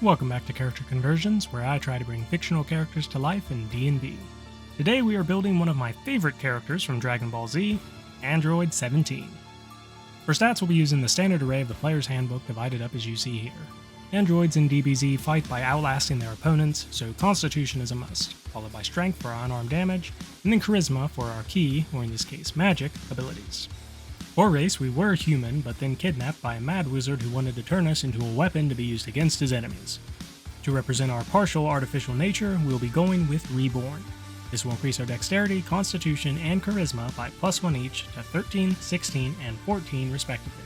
Welcome back to Character Conversions, where I try to bring fictional characters to life in D&D. Today we are building one of my favorite characters from Dragon Ball Z, Android 17. For stats we'll be using the standard array of the player's handbook divided up as you see here. Androids in DBZ fight by outlasting their opponents, so Constitution is a must, followed by Strength for our unarmed damage, and then Charisma for our key, or in this case magic, abilities. For race, we were human, but then kidnapped by a mad wizard who wanted to turn us into a weapon to be used against his enemies. To represent our partial artificial nature, we'll be going with Reborn. This will increase our dexterity, constitution, and charisma by +1 each to 13, 16, and 14 respectively.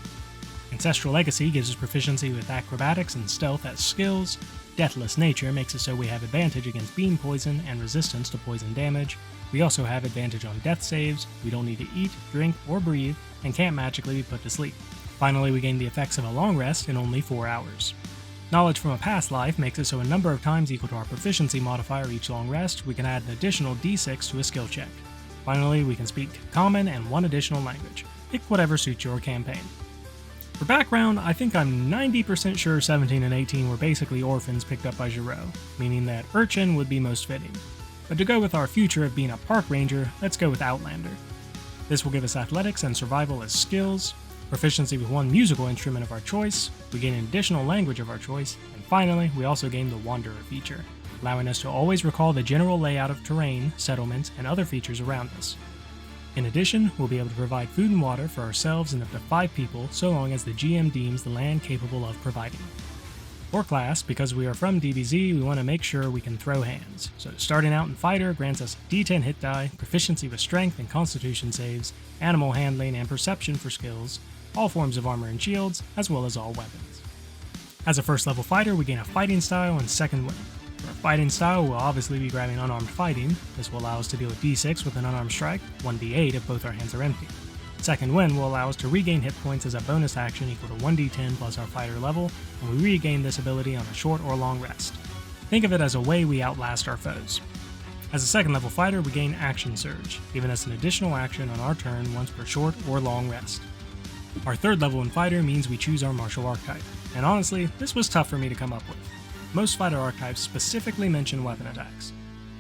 Ancestral Legacy gives us proficiency with acrobatics and stealth as skills. Deathless Nature makes it so we have advantage against beam poison and resistance to poison damage. We also have advantage on death saves, we don't need to eat, drink, or breathe, and can't magically be put to sleep. Finally, we gain the effects of a long rest in only 4 hours. Knowledge from a past life makes it so a number of times equal to our proficiency modifier each long rest, we can add an additional d6 to a skill check. Finally, we can speak Common and 1 additional language. Pick whatever suits your campaign. For background, I think I'm 90% sure 17 and 18 were basically orphans picked up by Giro, meaning that Urchin would be most fitting. But to go with our future of being a park ranger, let's go with Outlander. This will give us athletics and survival as skills, proficiency with 1 musical instrument of our choice, we gain an additional language of our choice, and finally, we also gain the Wanderer feature, allowing us to always recall the general layout of terrain, settlements, and other features around us. In addition, we'll be able to provide food and water for ourselves and up to 5 people so long as the GM deems the land capable of providing. For class, because we are from DBZ, we want to make sure we can throw hands. So starting out in Fighter grants us D10 hit die, proficiency with strength and constitution saves, animal handling and perception for skills, all forms of armor and shields, as well as all weapons. As a first level fighter, we gain a fighting style and second wind. For a fighting style, we'll obviously be grabbing unarmed fighting. This will allow us to deal a d6 with an unarmed strike, 1d8 if both our hands are empty. Second Wind will allow us to regain hit points as a bonus action equal to 1d10 plus our fighter level, and we regain this ability on a short or long rest. Think of it as a way we outlast our foes. As a second level fighter, we gain Action Surge, giving us an additional action on our turn once per short or long rest. Our third level in fighter means we choose our martial archetype, and honestly, this was tough for me to come up with. Most fighter archetypes specifically mention weapon attacks.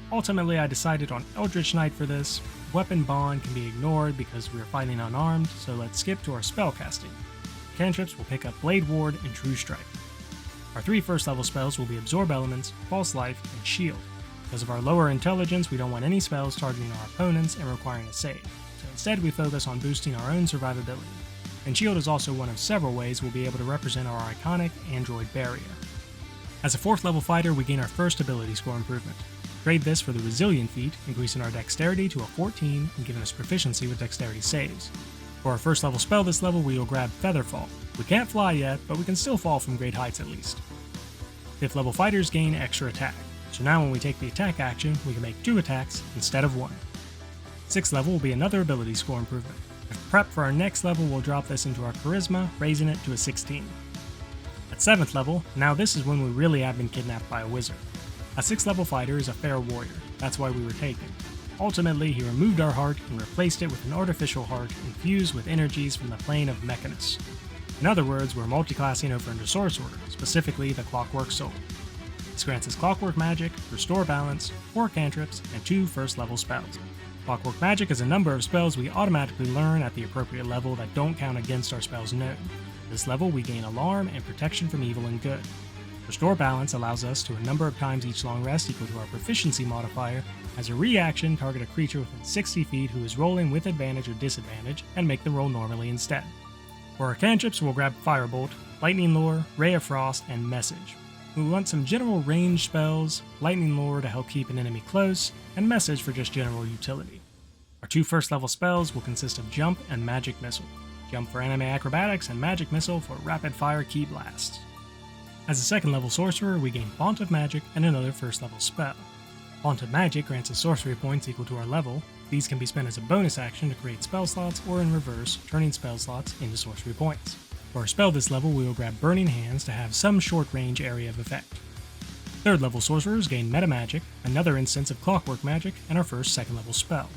Ultimately, I decided on Eldritch Knight for this. Weapon Bond can be ignored because we are fighting unarmed, so let's skip to our spellcasting. Cantrips will pick up Blade Ward and True Strike. Our 3 first level spells will be Absorb Elements, False Life, and Shield. Because of our lower intelligence, we don't want any spells targeting our opponents and requiring a save, so instead we focus on boosting our own survivability. And Shield is also one of several ways we'll be able to represent our iconic Android Barrier. As a 4th level fighter, we gain our first ability score improvement. Trade this for the Resilient feat, increasing our dexterity to a 14 and giving us proficiency with dexterity saves. For our first level spell this level, we will grab Featherfall. We can't fly yet, but we can still fall from great heights at least. 5th level fighters gain extra attack, so now when we take the attack action, we can make 2 attacks instead of 1. 6th level will be another ability score improvement. If prep for our next level, we'll drop this into our charisma, raising it to a 16. At 7th level, now this is when we really have been kidnapped by a wizard. A 6th level fighter is a fair warrior, that's why we were taken. Ultimately, he removed our heart and replaced it with an artificial heart infused with energies from the plane of Mechanus. In other words, we're multiclassing over into Sorcerer, specifically the Clockwork Soul. This grants us Clockwork Magic, Restore Balance, 4 cantrips, and 2 first level spells. Clockwork Magic is a number of spells we automatically learn at the appropriate level that don't count against our spells known. At this level, we gain Alarm and Protection from Evil and Good. Restore Balance allows us to a number of times each long rest equal to our proficiency modifier. As a reaction, target a creature within 60 feet who is rolling with advantage or disadvantage, and make them roll normally instead. For our cantrips, we'll grab Firebolt, Lightning Lure, Ray of Frost, and Message. We want some general range spells, Lightning Lure to help keep an enemy close, and Message for just general utility. Our 2 first level spells will consist of Jump and Magic Missile. Jump for anime acrobatics and Magic Missile for rapid fire key blasts. As a 2nd level sorcerer, we gain Font of Magic and another first level spell. Font of Magic grants us sorcery points equal to our level. These can be spent as a bonus action to create spell slots, or in reverse, turning spell slots into sorcery points. For our spell this level, we will grab Burning Hands to have some short range area of effect. 3rd level sorcerers gain Meta Magic, another instance of Clockwork Magic, and our first 2nd level spell.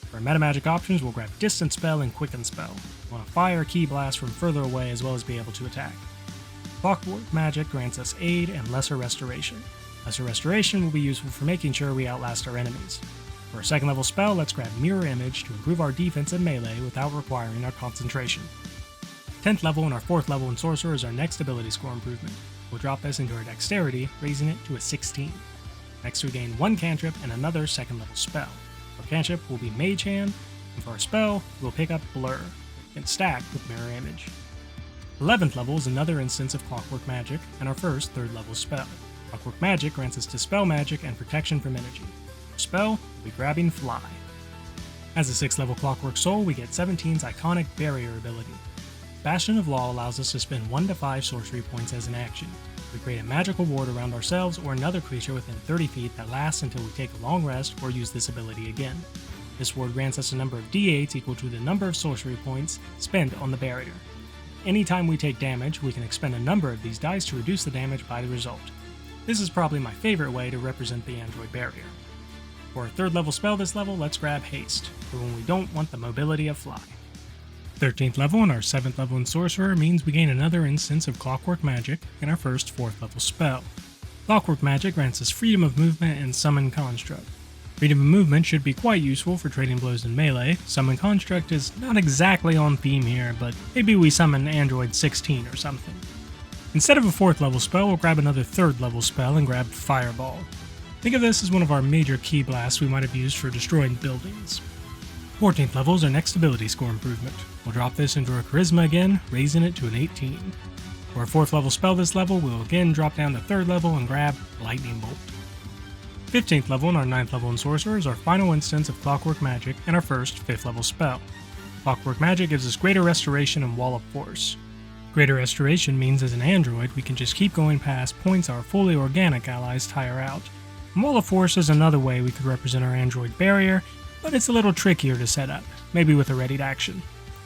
For our Meta Magic options, we'll grab Distant Spell and Quicken Spell. We want to fire a Key Blast from further away as well as be able to attack. Clockwork Magic grants us aid and lesser restoration. Lesser restoration will be useful for making sure we outlast our enemies. For a second level spell, let's grab Mirror Image to improve our defense and melee without requiring our concentration. 10th level and our 4th level in Sorcerer is our next ability score improvement. We'll drop this into our Dexterity, raising it to a 16. Next we gain 1 cantrip and another second level spell. Our cantrip will be Mage Hand, and for our spell, we'll pick up Blur, and stack with Mirror Image. 11th level is another instance of Clockwork Magic, and our first 3rd level spell. Clockwork Magic grants us Dispel Magic and Protection from Energy. Our spell will be Grabbing Fly. As a 6th level Clockwork Soul, we get 17's iconic Barrier ability. Bastion of Law allows us to spend 1 to 5 sorcery points as an action. We create a magical ward around ourselves or another creature within 30 feet that lasts until we take a long rest or use this ability again. This ward grants us a number of d8s equal to the number of sorcery points spent on the barrier. Anytime we take damage, we can expend a number of these dice to reduce the damage by the result. This is probably my favorite way to represent the android barrier. For a 3rd level spell this level, let's grab Haste, for when we don't want the mobility of Fly. 13th level and our 7th level in Sorcerer means we gain another instance of Clockwork Magic in our first 4th level spell. Clockwork Magic grants us Freedom of Movement and Summon Construct. Freedom of Movement should be quite useful for trading blows in melee. Summon Construct is not exactly on theme here, but maybe we summon Android 16 or something. Instead of a 4th level spell, we'll grab another 3rd level spell and grab Fireball. Think of this as one of our major key blasts we might have used for destroying buildings. 14th level is our next ability score improvement. We'll drop this into our Charisma again, raising it to an 18. For our 4th level spell this level, we'll again drop down to 3rd level and grab Lightning Bolt. 15th level and our 9th level in Sorcerer is our final instance of Clockwork Magic and our first 5th level spell. Clockwork Magic gives us Greater Restoration and Wall of Force. Greater Restoration means as an android we can just keep going past points our fully organic allies tire out. And Wall of Force is another way we could represent our android barrier, but it's a little trickier to set up, maybe with a readied action.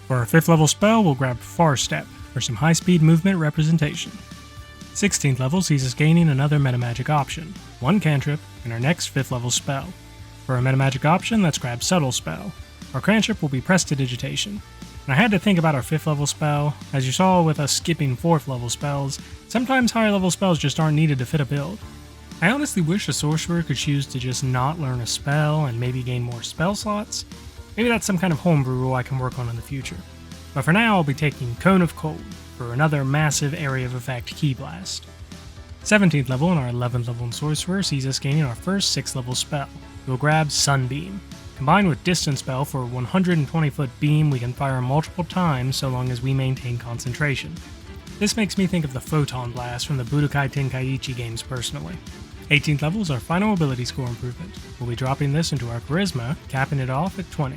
For our 5th level spell, we'll grab Far Step for some high-speed movement representation. 16th level sees us gaining another metamagic option, 1 cantrip, and our next 5th level spell. For our metamagic option, let's grab Subtle Spell. Our cantrip will be Prestidigitation. And I had to think about our 5th level spell. As you saw with us skipping 4th level spells, sometimes higher level spells just aren't needed to fit a build. I honestly wish a sorcerer could choose to just not learn a spell and maybe gain more spell slots. Maybe that's some kind of homebrew rule I can work on in the future. But for now, I'll be taking Cone of Cold for another massive area of effect Key Blast. 17th level and our 11th level in Sorcerer sees us gaining our first 6th level spell. We'll grab Sunbeam. Combined with Distance Spell for a 120 foot beam we can fire multiple times so long as we maintain concentration. This makes me think of the Photon Blast from the Budokai Tenkaichi games personally. 18th level is our final ability score improvement. We'll be dropping this into our Charisma, capping it off at 20.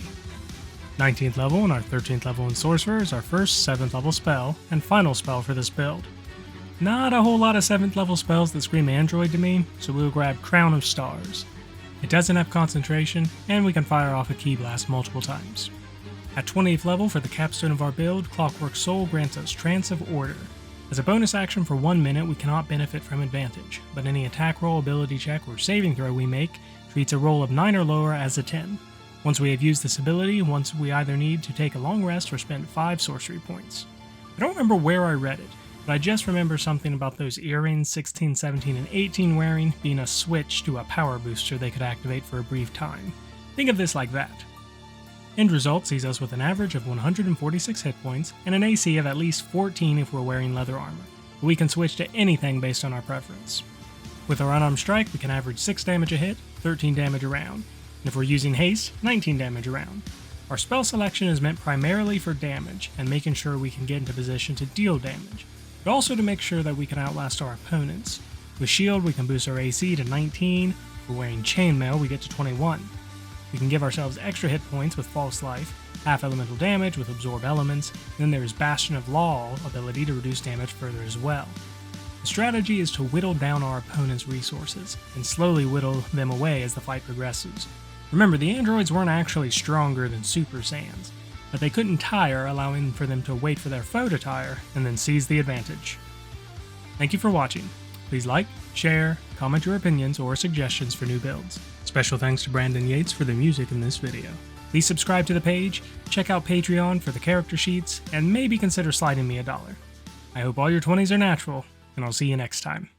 19th level and our 13th level in Sorcerer is our first 7th level spell and final spell for this build. Not a whole lot of 7th level spells that scream Android to me, so we'll grab Crown of Stars. It doesn't have concentration, and we can fire off a Key Blast multiple times. At 20th level for the capstone of our build, Clockwork Soul grants us Trance of Order. As a bonus action for 1 minute, we cannot benefit from advantage, but any attack roll, ability check, or saving throw we make treats a roll of 9 or lower as a 10. Once we have used this ability, we either need to take a long rest or spend 5 sorcery points. I don't remember where I read it, but I just remember something about those earrings 16, 17, and 18 wearing being a switch to a power booster they could activate for a brief time. Think of this like that. End result sees us with an average of 146 hit points and an AC of at least 14 if we're wearing leather armor, but we can switch to anything based on our preference. With our unarmed strike, we can average 6 damage a hit, 13 damage a round, and if we're using haste, 19 damage a round. Our spell selection is meant primarily for damage and making sure we can get into position to deal damage, but also to make sure that we can outlast our opponents. With shield, we can boost our AC to 19, if we're wearing chainmail, we get to 21. We can give ourselves extra hit points with False Life, half elemental damage with Absorb Elements, and then there's Bastion of Law ability to reduce damage further as well. The strategy is to whittle down our opponent's resources, and slowly whittle them away as the fight progresses. Remember, the androids weren't actually stronger than Super Saiyans, but they couldn't tire, allowing for them to wait for their foe to tire, and then seize the advantage. Thank you for watching. Please like, share, comment your opinions or suggestions for new builds. Special thanks to Brandon Yates for the music in this video. Please subscribe to the page, check out Patreon for the character sheets, and maybe consider sliding me $1. I hope all your 20s are natural, and I'll see you next time.